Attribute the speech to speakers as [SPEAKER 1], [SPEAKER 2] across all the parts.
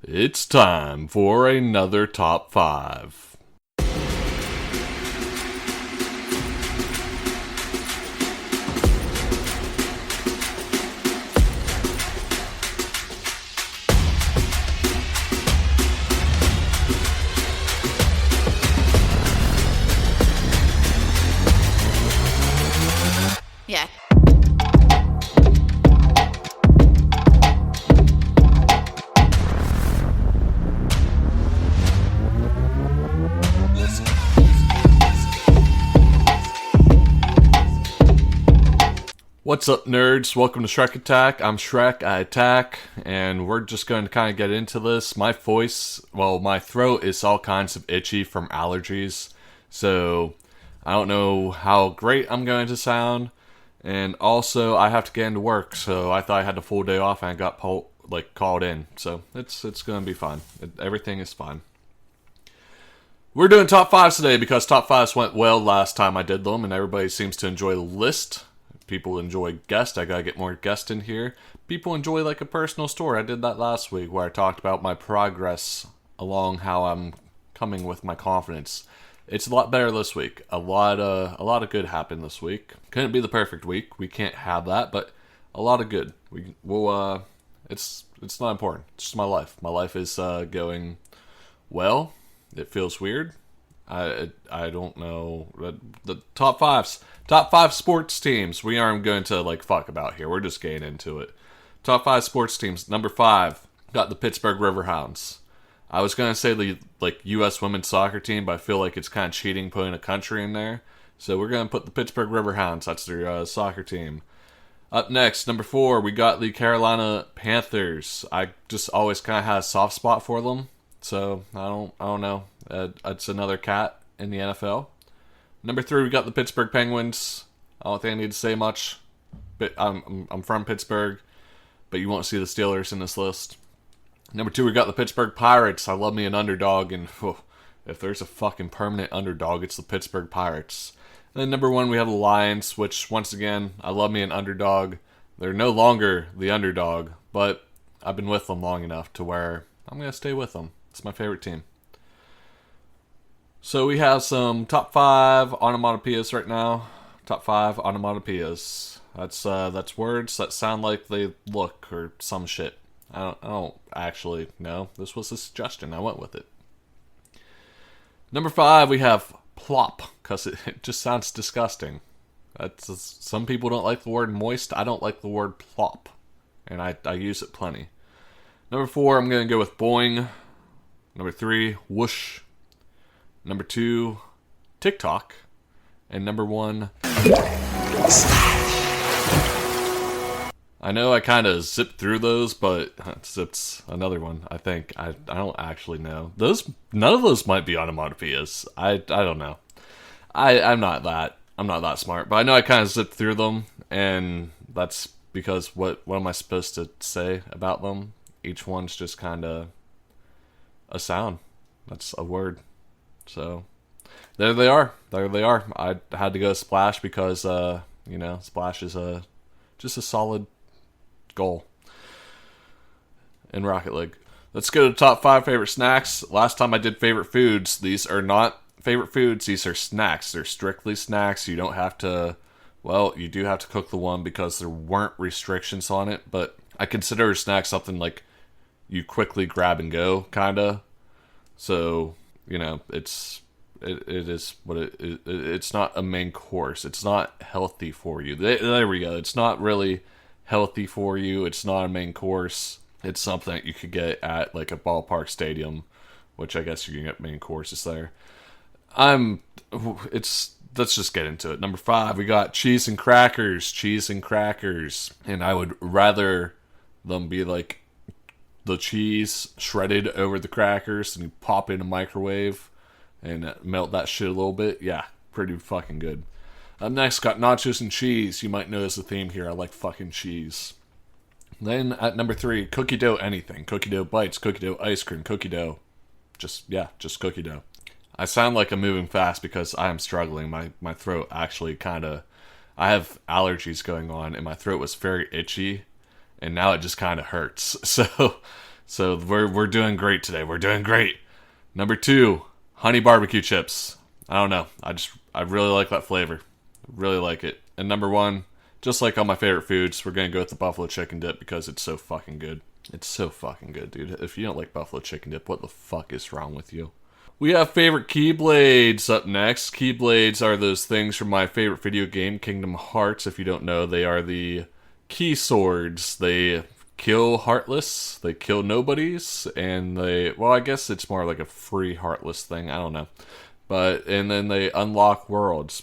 [SPEAKER 1] It's time for another top 5.
[SPEAKER 2] Yeah.
[SPEAKER 1] What's up, nerds? Welcome to Shrek Attack. I'm Shrek, I attack, and we're just going to kind of get into this. My my throat is all kinds of itchy from allergies, so I don't know how great I'm going to sound. And also, I have to get into work, so I thought I had a full day off, and I got called in. So it's going to be fine. Everything is fine. We're doing top 5s today because top 5s went well last time I did them, and everybody seems to enjoy the list. People enjoy guests. I gotta get more guests in here. People enjoy like a personal story. I did that last week where I talked about my progress along how I'm coming with my confidence. It's a lot better this week. A lot of good happened this week. Couldn't be the perfect week. We can't have that, but a lot of good. It's not important. It's just my life. My life is going well. It feels weird. I don't know. The top 5s. Top 5 sports teams. We aren't going to fuck about here. We're just getting into it. Top 5 sports teams. Number 5, got the Pittsburgh Riverhounds. I was going to say the U.S. women's soccer team, but I feel like it's kind of cheating putting a country in there. So we're going to put the Pittsburgh Riverhounds. That's their soccer team. Up next, number 4, we got the Carolina Panthers. I just always kind of had a soft spot for them. So I don't know. It's another cat in the NFL. Number 3, we got the Pittsburgh Penguins. I don't think I need to say much. But I'm from Pittsburgh, but you won't see the Steelers in this list. Number 2, we got the Pittsburgh Pirates. I love me an underdog, and if there's a fucking permanent underdog, it's the Pittsburgh Pirates. And then number 1, we have the Lions, which once again, I love me an underdog. They're no longer the underdog, but I've been with them long enough to where I'm gonna stay with them. It's my favorite team. So we have some top 5 onomatopoeias right now. Top 5 onomatopoeias. That's words that sound like they look or some shit. I don't actually know. This was a suggestion. I went with it. Number 5, we have plop, because it just sounds disgusting. Some people don't like the word moist. I don't like the word plop, and I use it plenty. Number 4, I'm going to go with boing. Number 3, whoosh. Number 2, TikTok. And number 1, I know I kind of zipped through those, but it's another one, I think. I don't actually know. None of those might be onomatopoeias. I don't know. I'm not that smart, but I know I kind of zipped through them, and that's because what am I supposed to say about them? Each one's just kind of a sound. That's a word. So there they are. I had to go splash because splash is just a solid goal in Rocket League. Let's go to top 5 favorite snacks. Last time I did favorite foods. These are not favorite foods. These are snacks. They're strictly snacks. You don't have to. Well, you do have to cook the one because there weren't restrictions on it. But I consider a snack something like you quickly grab and go, kinda. So it is what it is. It's not a main course. It's not healthy for you. There we go. It's not really healthy for you. It's not a main course. It's something that you could get at like a ballpark stadium, which I guess you can get main courses there. Let's just get into it. Number 5, we got cheese and crackers. And I would rather them be like the cheese shredded over the crackers and you pop it in a microwave and melt that shit a little bit. Yeah, pretty fucking good. Up next, got nachos and cheese. You might notice the theme here. I like fucking cheese. Then at number 3, cookie dough anything. Cookie dough bites, cookie dough ice cream, cookie dough. Just cookie dough. I sound like I'm moving fast because I am struggling. My throat actually I have allergies going on and my throat was very itchy and now it just kind of hurts. So So we're doing great today. We're doing great. Number 2, honey barbecue chips. I don't know. I really like that flavor. Really like it. And number 1, just like all my favorite foods, we're gonna go with the buffalo chicken dip because it's so fucking good. It's so fucking good, dude. If you don't like buffalo chicken dip, what the fuck is wrong with you? We have favorite keyblades up next. Keyblades are those things from my favorite video game, Kingdom Hearts. If you don't know, they are the key swords. They kill Heartless, they kill nobodies, and I guess it's more like a free Heartless thing, I don't know. And then they unlock worlds.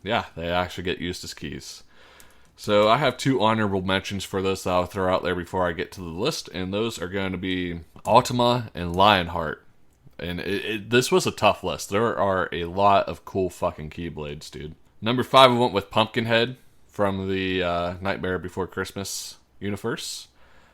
[SPEAKER 1] Yeah, they actually get used as keys. So I have 2 honorable mentions for this that I'll throw out there before I get to the list, and those are going to be Ultima and Lionheart. And this was a tough list. There are a lot of cool fucking Keyblades, dude. Number 5, I went with Pumpkinhead from the Nightmare Before Christmas universe.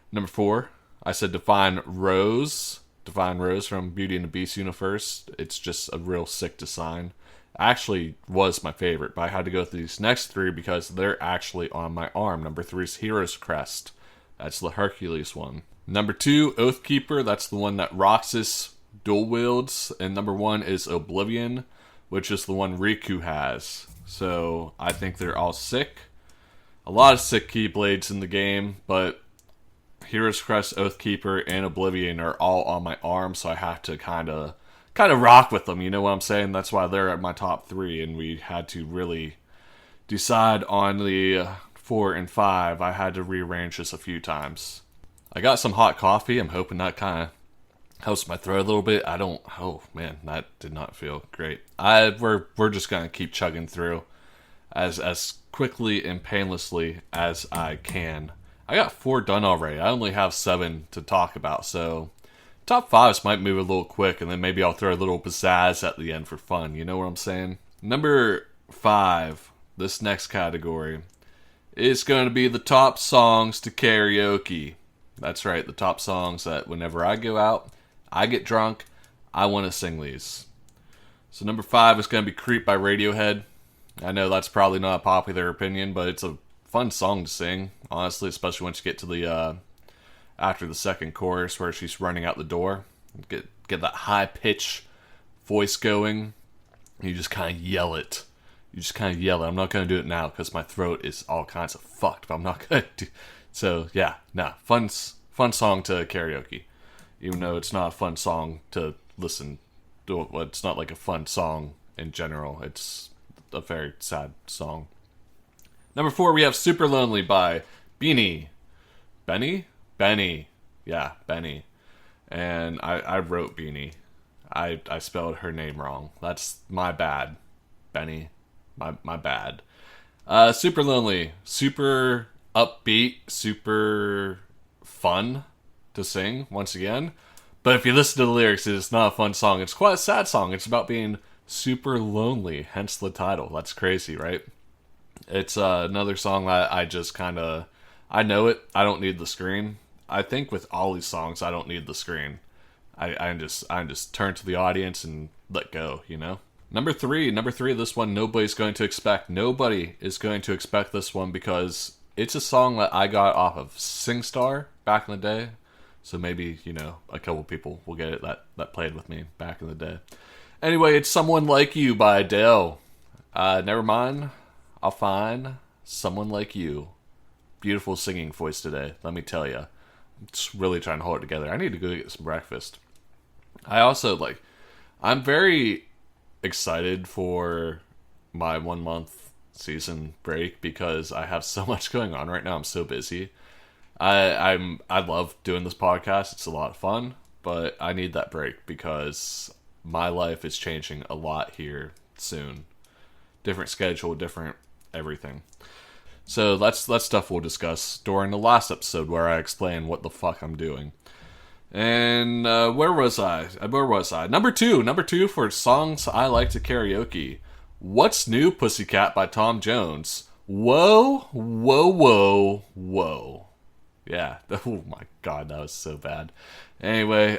[SPEAKER 1] Number 4, I said Divine Rose. Divine Rose from Beauty and the Beast universe. It's just a real sick design. Actually was my favorite, but I had to go through these next 3 because they're actually on my arm. Number 3 is Hero's Crest. That's the Hercules one. Number 2, Oathkeeper. That's the one that Roxas dual wields. And number 1 is Oblivion, which is the one Riku has. So I think they're all sick. A lot of sick Keyblades in the game, but Hero's Crest, Oathkeeper, and Oblivion are all on my arm, so I have to kind of rock with them, you know what I'm saying? That's why they're at my top 3, and we had to really decide on the 4 and 5. I had to rearrange this a few times. I got some hot coffee. I'm hoping that kind of helps my throat a little bit. Oh man, that did not feel great. We're just gonna keep chugging through as quickly and painlessly as I can. I got 4 done already. I only have 7 to talk about, so top 5s might move a little quick, and then maybe I'll throw a little pizzazz at the end for fun. You know what I'm saying? Number 5, this next category, is going to be the top songs to karaoke. That's right, the top songs that whenever I go out, I get drunk, I want to sing these. So number 5 is going to be Creep by Radiohead. I know that's probably not a popular opinion, but it's a fun song to sing, honestly, especially once you get to the after the second chorus where she's running out the door. Get that high pitch voice going. You just kind of yell it. I'm not going to do it now because my throat is all kinds of fucked, but I'm not going to do. So yeah, fun song to karaoke. Even though it's not a fun song to listen to, it's not like a fun song in general. It's a very sad song. Number 4, we have Super Lonely by Benny. Yeah, Benny. And I wrote Beanie. I spelled her name wrong. That's my bad. Benny. My bad. Super Lonely. Super upbeat. Super fun to sing, once again. But if you listen to the lyrics, it's not a fun song. It's quite a sad song. It's about being super lonely, hence the title. That's crazy, right? It's another song that I just kind of... I know it. I don't need the screen. I think with all these songs, I don't need the screen. I just turn to the audience and let go, you know? Number three, this one nobody's going to expect. Nobody is going to expect this one because it's a song that I got off of SingStar back in the day. So maybe, you know, a couple people will get it that played with me back in the day. Anyway, it's Someone Like You by Adele. Never mind. I'll find someone like you. Beautiful singing voice today, let me tell you. I'm just really trying to hold it together. I need to go get some breakfast. I also, I'm very excited for my 1 month season break because I have so much going on right now. I'm so busy. I love doing this podcast. It's a lot of fun, but I need that break because my life is changing a lot here soon. Different schedule, different everything. So that's stuff we'll discuss during the last episode where I explain what the fuck I'm doing. And where was I? Number two for songs I like to karaoke. What's New, Pussycat by Tom Jones. Whoa. Yeah. Oh my god, that was so bad. Anyway,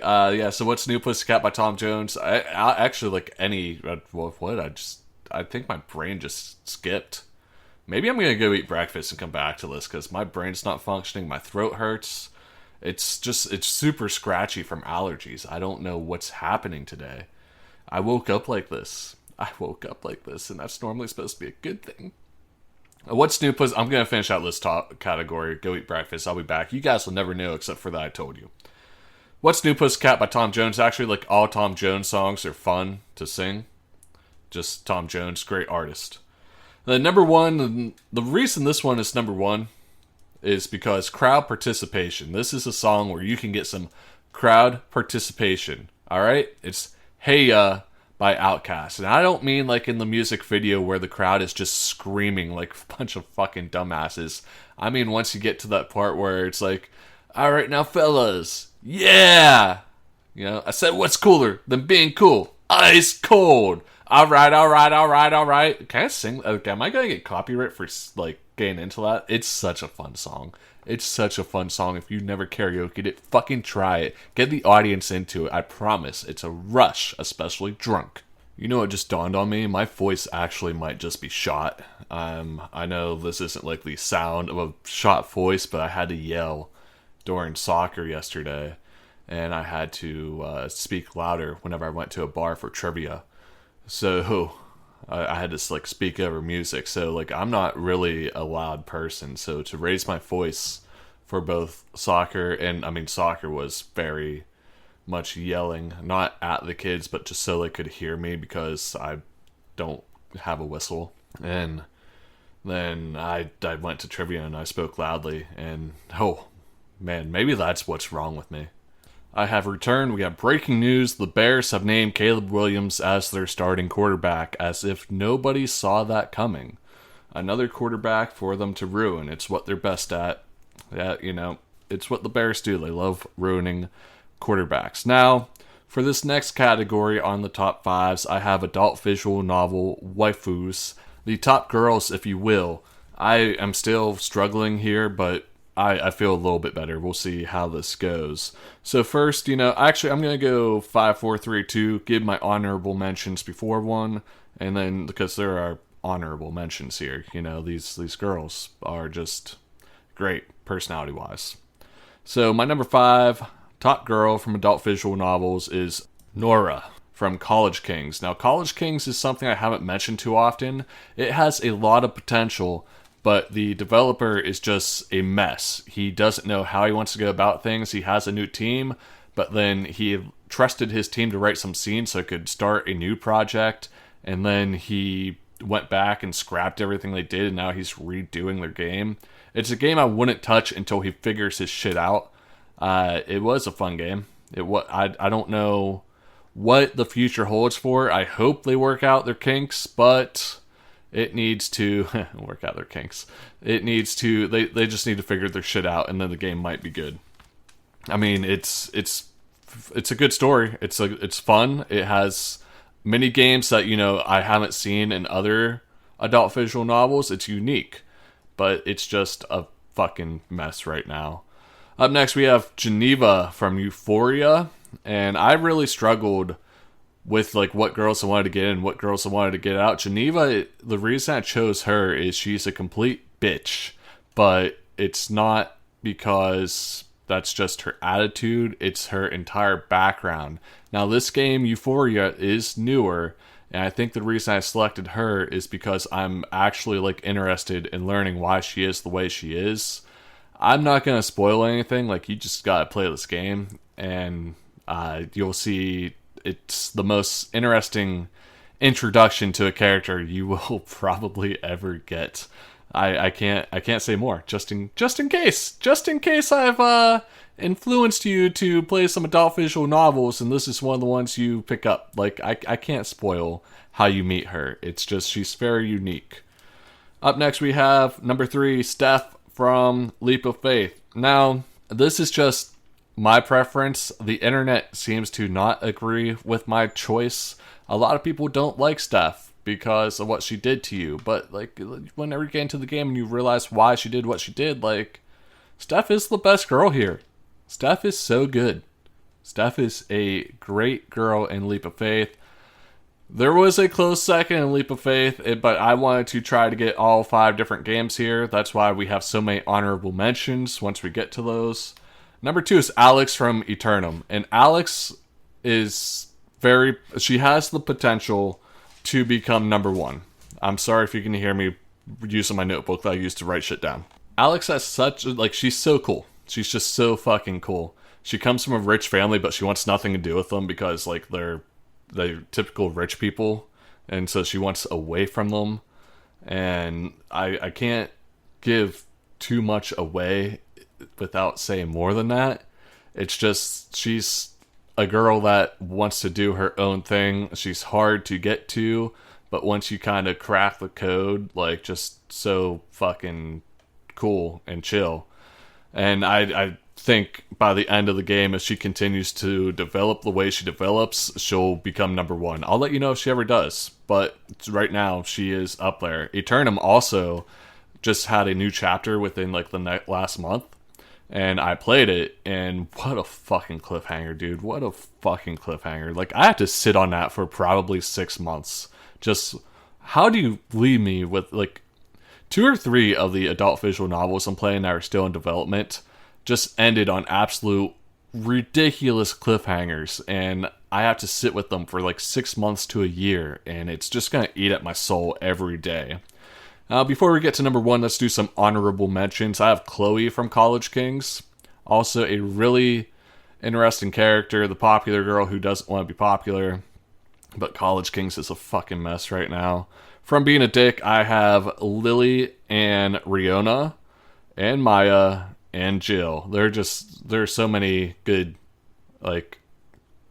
[SPEAKER 1] so What's New, Pussycat by Tom Jones. I actually I think my brain just skipped. Maybe I'm going to go eat breakfast and come back to this because my brain's not functioning, my throat hurts, It's super scratchy from allergies. I don't know what's happening today. I woke up like this. And that's normally supposed to be a good thing. What's new, Puss? I'm going to finish out this top category. Go eat breakfast. I'll be back. You guys will never know except for that I told you. What's New Pussycat by Tom Jones? Actually, like, all Tom Jones songs are fun to sing. Just Tom Jones, great artist. The number one, the reason this one is number one is because crowd participation. This is a song where you can get some crowd participation. Alright? It's Hey Ya by Outkast. And I don't mean like in the music video where the crowd is just screaming like a bunch of fucking dumbasses. I mean once you get to that part where it's like, alright now fellas, yeah! You know, I said what's cooler than being cool? Ice cold! Alright. Can I sing? Okay, am I gonna get copyright for like getting into that? It's such a fun song. It's such a fun song. If you never karaoke'd it, fucking try it. Get the audience into it. I promise. It's a rush, especially drunk. You know what just dawned on me? My voice actually might just be shot. I know this isn't like the sound of a shot voice, but I had to yell during soccer yesterday. And I had to speak louder whenever I went to a bar for trivia. So I had to like speak over music. So like I'm not really a loud person. So to raise my voice for both soccer and soccer was very much yelling, not at the kids, but just so they could hear me because I don't have a whistle. And then I went to trivia and I spoke loudly. And oh man, maybe that's what's wrong with me. I have returned. We have breaking news. The Bears have named Caleb Williams as their starting quarterback, as if nobody saw that coming. Another quarterback for them to ruin. It's what they're best at. Yeah, you know, it's what the Bears do. They love ruining quarterbacks. Now, for this next category on the top fives, I have adult visual novel waifus. The top girls, if you will. I am still struggling here, but I feel a little bit better. We'll see how this goes. So first, you know, actually I'm going to go 5, 4, 3, 2, give my honorable mentions before one, and then, because there are honorable mentions here, you know, these girls are just great, personality-wise. So my number 5, top girl from adult visual novels is Nora from College Kings. Now, College Kings is something I haven't mentioned too often. It has a lot of potential, but the developer is just a mess. He doesn't know how he wants to go about things. He has a new team, but then he trusted his team to write some scenes so it could start a new project, and then he went back and scrapped everything they did, and now he's redoing their game. It's a game I wouldn't touch until he figures his shit out. It was a fun game. I don't know what the future holds for. I hope they work out their kinks, but it needs to work out their kinks. It needs to. They just need to figure their shit out, and then the game might be good. I mean, it's a good story. It's fun. It has many games that, you know, I haven't seen in other adult visual novels. It's unique, but it's just a fucking mess right now. Up next, we have Geneva from Euphoria, and I really struggled with like what girls I wanted to get in, what girls I wanted to get out. Geneva, the reason I chose her is she's a complete bitch, but it's not because that's just her attitude, it's her entire background. Now this game, Euphoria, is newer, and I think the reason I selected her is because I'm actually like interested in learning why she is the way she is. I'm not going to spoil anything, like you just gotta play this game, and you'll see it's the most interesting introduction to a character you will probably ever get. I can't say more. Just in case I've influenced you to play some adult visual novels, and this is one of the ones you pick up. Like I can't spoil how you meet her. It's just she's very unique. Up next we have number 3, Steph from Leap of Faith. Now this is just my preference. The internet seems to not agree with my choice. A lot of people don't like Steph because of what she did to you, but like whenever you get into the game and you realize why she did what she did, like Steph is the best girl here. Steph is so good. Steph is a great girl in Leap of Faith. There was a close second in Leap of Faith, but I wanted to try to get all 5 different games here. That's why we have so many honorable mentions once we get to those. Number 2 is Alex from Eternum. And Alex is she has the potential to become number 1. I'm sorry if you can hear me using my notebook that I used to write shit down. Alex has she's so cool. She's just so fucking cool. She comes from a rich family, but she wants nothing to do with them because, like, they're typical rich people. And so she wants away from them. And I can't give too much away without saying more than that. It's just, she's a girl that wants to do her own thing. She's hard to get to, but once you kind of crack the code, like, just so fucking cool and chill. And I think by the end of the game, if she continues to develop the way she develops, she'll become number 1. I'll let you know if she ever does, but right now she is up there. Eternum also just had a new chapter within, like, the last month, and I played it, and what a fucking cliffhanger, dude. What a fucking cliffhanger. Like, I had to sit on that for probably 6 months. Just, how do you leave me with, like, 2 or 3 of the adult visual novels I'm playing that are still in development just ended on absolute ridiculous cliffhangers, and I have to sit with them for like 6 months to a year, and it's just gonna eat at my soul every day. Before we get to number 1, let's do some honorable mentions. I have Chloe from College Kings. Also a really interesting character, the popular girl who doesn't want to be popular, but College Kings is a fucking mess right now. From Being a Dick, I have Lily and Riona and Maya and Jill. There's so many good, like,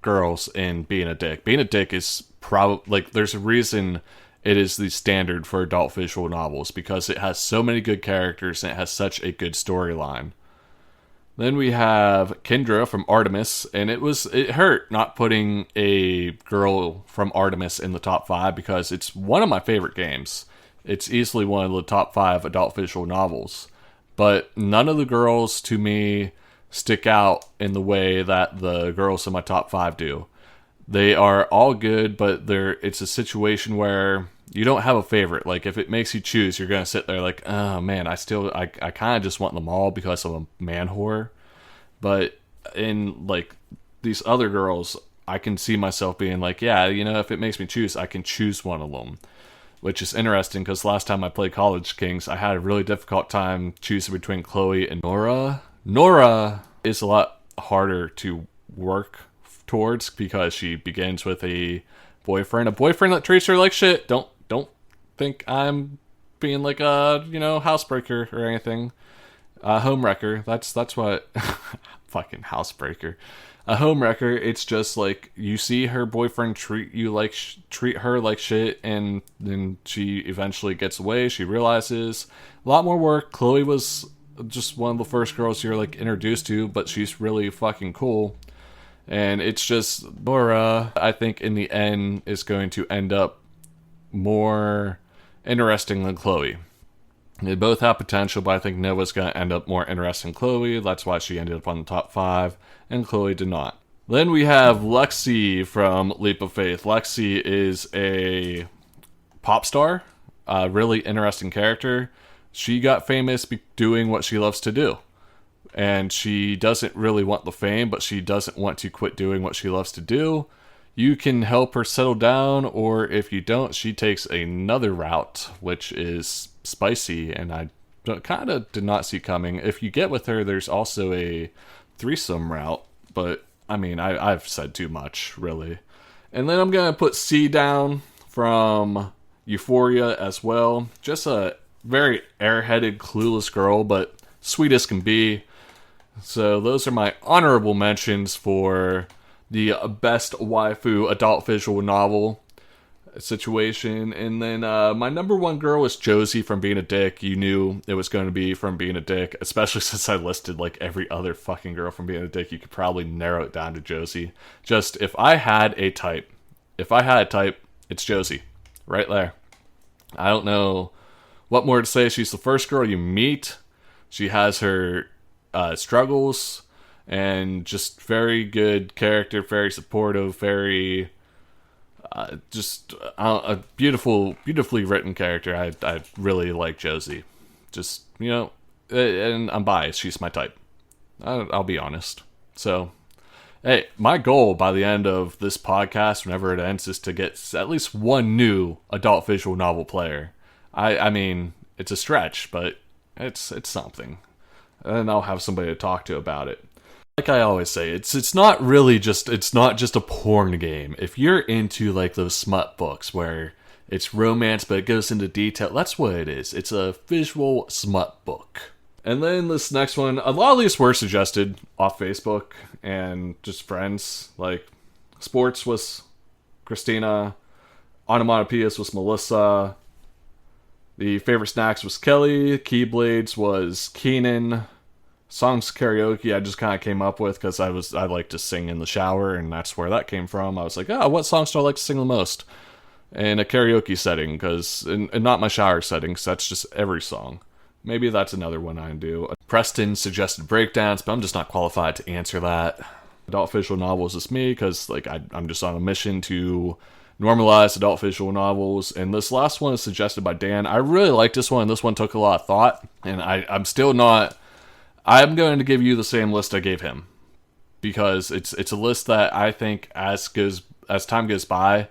[SPEAKER 1] girls in Being a Dick. Being a Dick is probably, like, there's a reason it is the standard for adult visual novels, because it has so many good characters and it has such a good storyline. Then we have Kendra from Artemis, and it hurt not putting a girl from Artemis in the top 5 because it's one of my favorite games. It's easily one of the top 5 adult visual novels. But none of the girls, to me, stick out in the way that the girls in my top 5 do. They are all good, but it's a situation where you don't have a favorite. Like, if it makes you choose, you're going to sit there like, oh man, I kind of just want them all because I'm a man whore. But in, like, these other girls, I can see myself being like, yeah, you know, if it makes me choose, I can choose one of them. Which is interesting, because last time I played College Kings, I had a really difficult time choosing between Chloe and Nora. Nora is a lot harder to work towards because she begins with a boyfriend that treats her like shit. Don't think I'm being like a, you know, housebreaker or anything. Homewrecker. That's what fucking housebreaker. A homewrecker. It's just like, you see her boyfriend treat her like shit, and then she eventually gets away. She realizes a lot more work. Chloe was just one of the first girls you're, like, introduced to, but she's really fucking cool. And it's just, Nora, I think in the end is going to end up more interesting than Chloe. They both have potential, but I think Nova's going to end up more interesting than Chloe. That's why she ended up on the top 5, and Chloe did not. Then we have Lexi from Leap of Faith. Lexi is a pop star, a really interesting character. She got famous doing what she loves to do. And she doesn't really want the fame, but she doesn't want to quit doing what she loves to do. You can help her settle down, or if you don't, she takes another route, which is spicy, and I kind of did not see coming. If you get with her, there's also a threesome route, but I mean, I've said too much, really. And then I'm going to put C down from Euphoria as well. Just a very airheaded, clueless girl, but sweet as can be. So those are my honorable mentions for the best waifu adult visual novel situation. And then my number 1 girl is Josie from Being a Dick. You knew it was going to be from Being a Dick, especially since I listed like every other fucking girl from Being a Dick. You could probably narrow it down to Josie. Just, if I had a type, it's Josie. Right there. I don't know what more to say. She's the first girl you meet. She has her struggles, and just very good character, very supportive, very just a beautifully written character. I really like Josie. Just, you know, and I'm biased. She's my type. I'll be honest. So, hey, my goal by the end of this podcast, whenever it ends, is to get at least one new adult visual novel player. I mean, it's a stretch, but it's something. And I'll have somebody to talk to about it. Like I always say, it's not just a porn game. If you're into like those smut books where it's romance but it goes into detail, that's what it is. It's a visual smut book. And then this next one, a lot of these were suggested off Facebook and just friends. Like sports was Christina, onomatopoeias was Melissa, the favorite snacks was Kelly, Keyblades was Keenan. Songs karaoke I just kind of came up with because I like to sing in the shower, and that's where that came from. I was like, what songs do I like to sing the most in a karaoke setting? Because and not my shower setting, because that's just every song. Maybe that's another one I do. Preston suggested breakdance, but I'm just not qualified to answer that. Adult visual novels is me because like I'm just on a mission to normalize adult visual novels. And this last one is suggested by Dan. I really like this one. This one took a lot of thought, and I'm still not. I'm going to give you the same list I gave him because it's a list that I think as time goes by,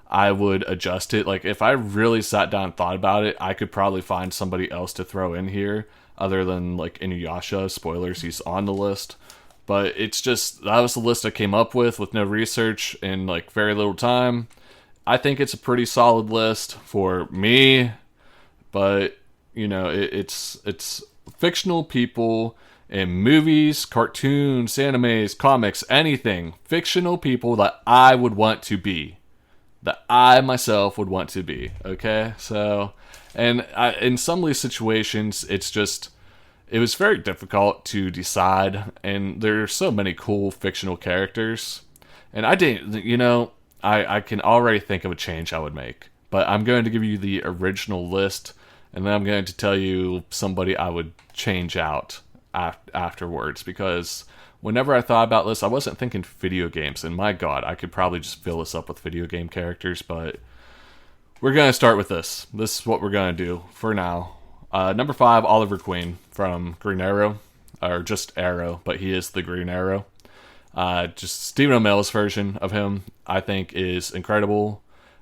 [SPEAKER 1] I would adjust it. Like if I really sat down and thought about it, I could probably find somebody else to throw in here other than like Inuyasha. Spoilers, he's on the list. But it's just, that was the list I came up with no research and like very little time. I think it's a pretty solid list for me, but you know, it's fictional people in movies, cartoons, animes, comics, anything. Fictional people that I would want to be. That I myself would want to be. Okay? So, and in some of these situations, it was very difficult to decide. And there are so many cool fictional characters. And I didn't, I can already think of a change I would make. But I'm going to give you the original list. And then I'm going to tell you somebody I would change out afterwards. Because whenever I thought about this, I wasn't thinking video games. And my god, I could probably just fill this up with video game characters. But we're going to start with this. This is what we're going to do for now. Number 5, Oliver Queen from Green Arrow. Or just Arrow, but he is the Green Arrow. Just Stephen Amell's version of him, I think, is incredible.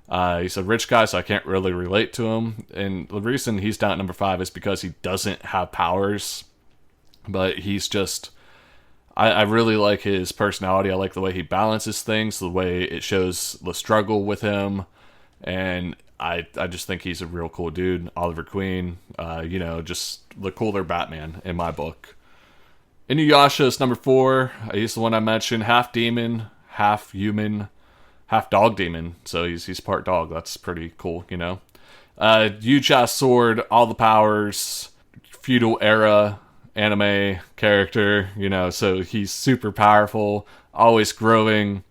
[SPEAKER 1] He's a rich guy, so I can't really relate to him. And the reason he's down at number 5 is because he doesn't have powers. But he's just... I really like his personality. I like the way he balances things, the way it shows the struggle with him. And I just think he's a real cool dude. Oliver Queen, just the cooler Batman in my book. Inuyasha is number 4. He's the one I mentioned. Half demon, half human, half dog demon. So he's part dog. That's pretty cool, Huge ass sword, all the powers, feudal era anime character, so he's super powerful, always growing.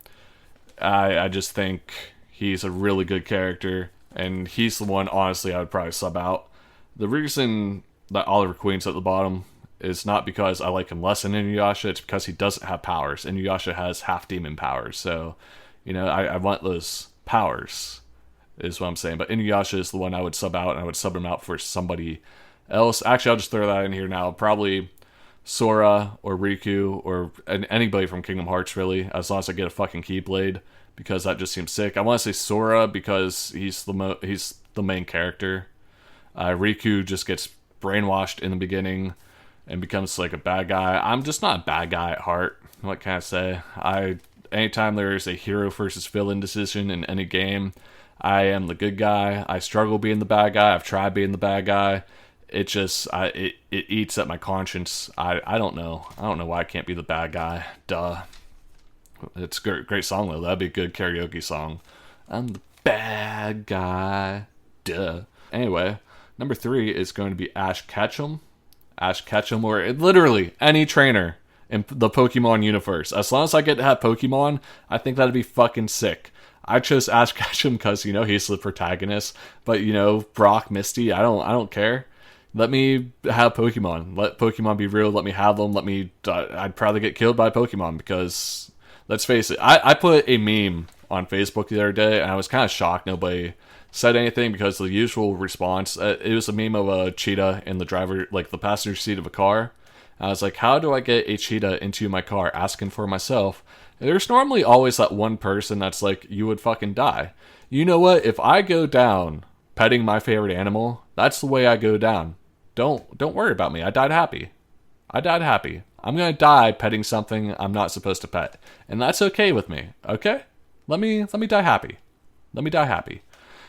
[SPEAKER 1] I just think he's a really good character, and he's the one, honestly, I would probably sub out. The reason that Oliver Queen's at the bottom is not because I like him less than Inuyasha, it's because he doesn't have powers. Inuyasha has half demon powers, so, I want those powers, is what I'm saying. But Inuyasha is the one I would sub out, and I would sub him out for somebody else. Actually, I'll just throw that in here now. Probably Sora or Riku or anybody from Kingdom Hearts, really, as long as I get a fucking Keyblade, because that just seems sick. I want to say Sora because he's the main character. Riku just gets brainwashed in the beginning and becomes like a bad guy. I'm just not a bad guy at heart. What can I say? Anytime there is a hero versus villain decision in any game, I am the good guy. I struggle being the bad guy. I've tried being the bad guy. It just, it eats at my conscience. I don't know. I don't know why I can't be the bad guy. Duh. It's a great song, though. That'd be a good karaoke song. I'm the bad guy. Duh. Anyway, number 3 is going to be Ash Ketchum. Ash Ketchum, or literally any trainer in the Pokemon universe. As long as I get to have Pokemon, I think that'd be fucking sick. I chose Ash Ketchum because, he's the protagonist. But, Brock, Misty, I don't care. Let me have Pokemon. Let Pokemon be real. Let me have them. I'd probably get killed by Pokemon because, let's face it, I put a meme on Facebook the other day, and I was kind of shocked nobody said anything because the usual response, it was a meme of a cheetah in the passenger seat of a car, I was like, how do I get a cheetah into my car? Asking for myself. There's normally always that one person that's like, you would fucking die. You know what? If I go down petting my favorite animal, that's the way I go down. Don't worry about me. I died happy. I'm gonna die petting something I'm not supposed to pet, and that's okay with me. Okay? Let me die happy.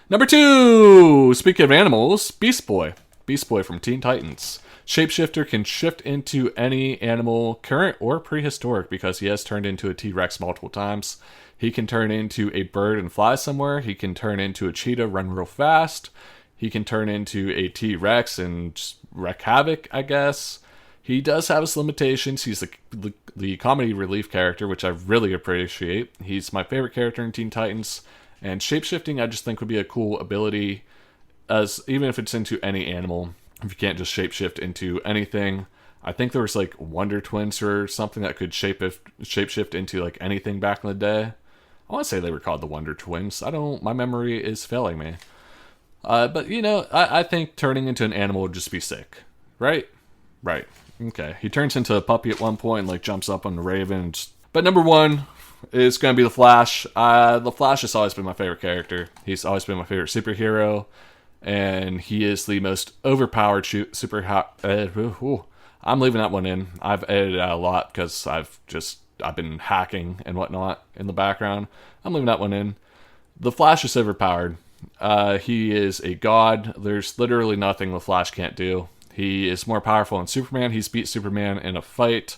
[SPEAKER 1] Number 2. Speaking of animals, Beast Boy. Beast Boy from Teen Titans. Shapeshifter can shift into any animal, current or prehistoric, because he has turned into a T-Rex multiple times. He can turn into a bird and fly somewhere. He can turn into a cheetah, run real fast. He can turn into a T-Rex and just wreak havoc, I guess. He does have his limitations. He's the comedy relief character, which I really appreciate. He's my favorite character in Teen Titans. And shapeshifting, I just think, would be a cool ability, as even if it's into any animal. If you can't just shapeshift into anything. I think there was like Wonder Twins or something that could shapeshift into like anything back in the day. I want to say they were called the Wonder Twins. My memory is failing me. But you know, I think turning into an animal would just be sick. Right? Right. Okay. He turns into a puppy at one point and like jumps up on the Raven. But number 1 is going to be the Flash. The Flash has always been my favorite character. He's always been my favorite superhero. And he is the most overpowered I'm leaving that one in. I've edited out a lot because I've been hacking and whatnot in the background. I'm leaving that one in. The Flash is overpowered. He is a god. There's literally nothing the Flash can't do. He is more powerful than Superman. He's beat Superman in a fight.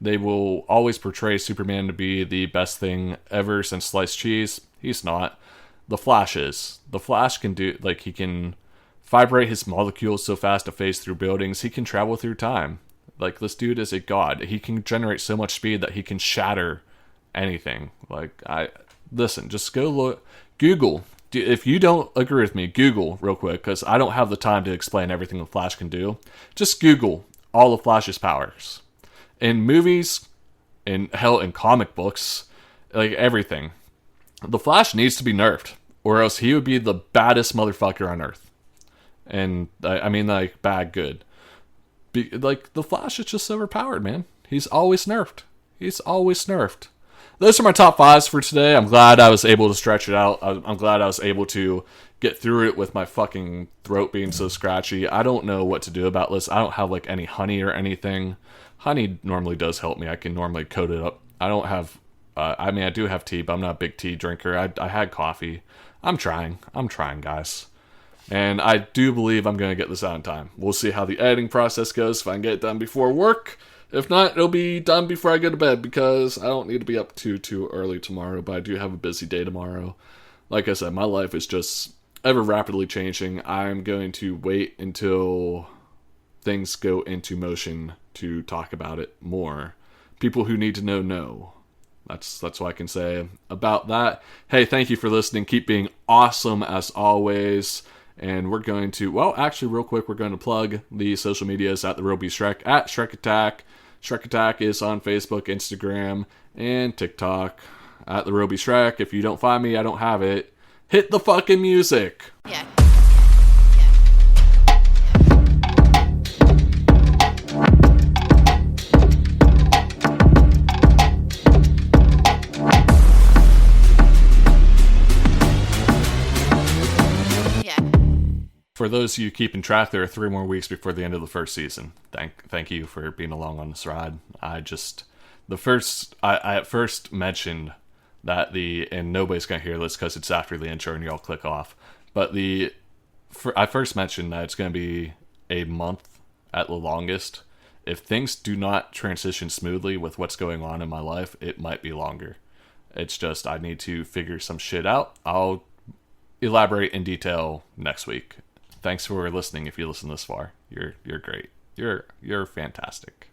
[SPEAKER 1] They will always portray Superman to be the best thing ever since sliced cheese. He's not. The Flash is. The Flash can do, like, he can vibrate his molecules so fast to phase through buildings. He can travel through time. Like, this dude is a god. He can generate so much speed that he can shatter anything. Listen, just go look. Google. If you don't agree with me, Google real quick, because I don't have the time to explain everything the Flash can do. Just Google all of Flash's powers. In movies, in comic books, like everything. The Flash needs to be nerfed, or else he would be the baddest motherfucker on Earth. And I mean, like, bad good. The Flash is just overpowered, man. He's always nerfed. Those are my top 5s for today. I'm glad I was able to stretch it out. I'm glad I was able to get through it with my fucking throat being so scratchy. I don't know what to do about this. I don't have, like, any honey or anything. Honey normally does help me. I can normally coat it up. I don't have... I do have tea, but I'm not a big tea drinker. I had coffee. I'm trying, guys. And I do believe I'm going to get this out in time. We'll see how the editing process goes, if I can get it done before work. If not, it'll be done before I go to bed, because I don't need to be up too early tomorrow, but I do have a busy day tomorrow. Like I said, my life is just ever rapidly changing. I'm going to wait until things go into motion to talk about it more. People who need to know. That's what I can say about that. Hey, thank you for listening. Keep being awesome as always. And we're going to, real quick, we're going to plug the social medias at the Real Beast Shrek, at Shrek Attack. Shrek Attack is on Facebook, Instagram, and TikTok at the Real Beast Shrek. If you don't find me, I don't have it. Hit the fucking music.
[SPEAKER 2] Yeah.
[SPEAKER 1] For those of you keeping track, there are 3 more weeks before the end of the first season. Thank you for being along on this ride. I at first mentioned that and nobody's gonna hear this because it's after the intro and y'all click off. But I first mentioned that it's gonna be a month at the longest. If things do not transition smoothly with what's going on in my life, it might be longer. It's just I need to figure some shit out. I'll elaborate in detail next week. Thanks for listening. If you listen this far, you're great. You're fantastic.